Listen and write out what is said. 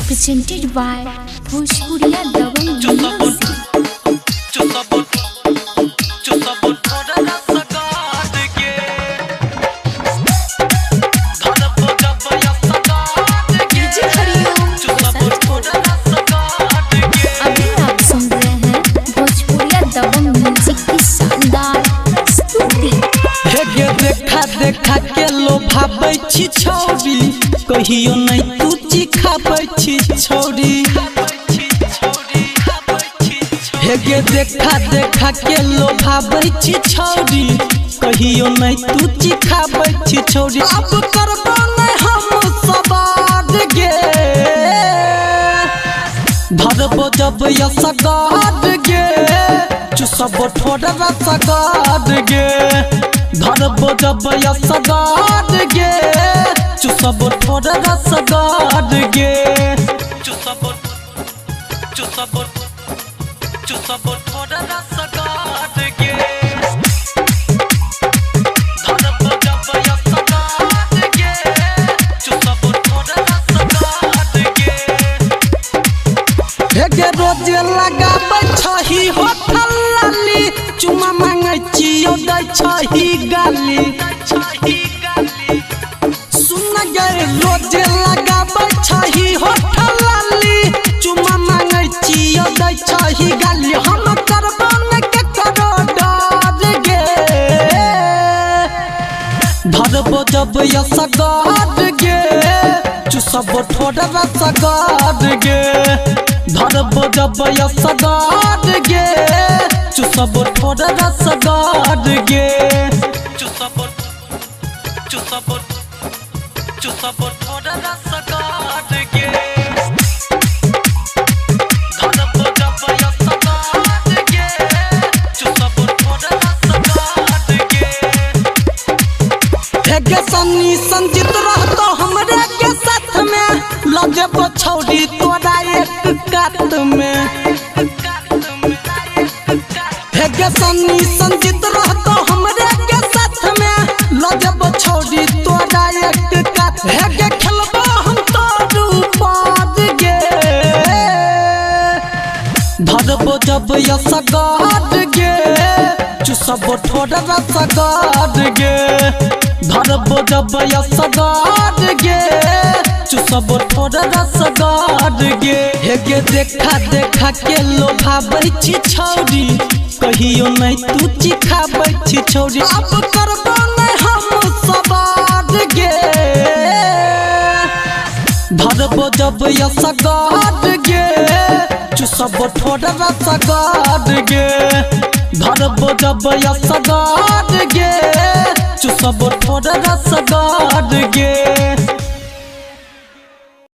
presented by Bhojpuriya Dabang Music. अभी आप सुन रहे हैं भोजपुरिया दबंग म्यूजिक की शानदार स्तुति। देखा देखा के लोभाबै छी छौरी, कहियो नहीं तू चिखाबै छी छौरी। हेगे देखा देखा के लोभाबै छी छौरी, कहियो नहीं तू चिखाबै छी छौरी। अब करबो नहीं हम सवार गे, धरबो जब यसगाद गे, चुसबो ठोडा रसगाद गे। धरबो जब यसगाद गे, चुसबो ठोडा रसगाद गे। चुसबो ठोडा रसगाद गे। धरबो जब यसगाद गे, चुसबो ठोडा रसगाद गे। हेगे रोज लगाबै छही होठल लाली, चुमा मांगै छियौ दै छही गाली। सुन गे रोज लगाबै छही होठल लाली, चुमा मांगै छियौ दै छही गाली। हम करबो न ककरो डर गे, धरबो जब यसगाद गे, चुसबो ठोडा रसगाद गे। धरबो जब यसगाद गे, चुसबो ठोडा रसगाद गे। चुसबो ठोडा रसगाद गे। धरबो जब यसगाद गे, चुसबो ठोडा रसगाद गे। हेगे सन्नी संजित रहतो हमरे के साथ में, लजबो छौरी तोरा एक कात में। हेगे सन्नी संजित रहतो हमरे के साथ में, लजबो छौरी तोरा एक कात। हेगे खेलबो हम तोरू पाद गे, धरबो जब यसगाद गे, चुसबो ठोडा रसगाद गे। धरबो जब यसगाद गे, चुसबो ठोडा रसगाद गे। हेगे देखा देखा के लोभाबै छी छौरी, कहियो नहीं तू चिखाबै छी छौरी। अब करबो नहीं हम सवार गे, धरबो जब यसगाद गे, चुसबो ठोडा रसगाद गे। धरबो जब यसगाद गे, चुसबो ठोडा रसगाद गे।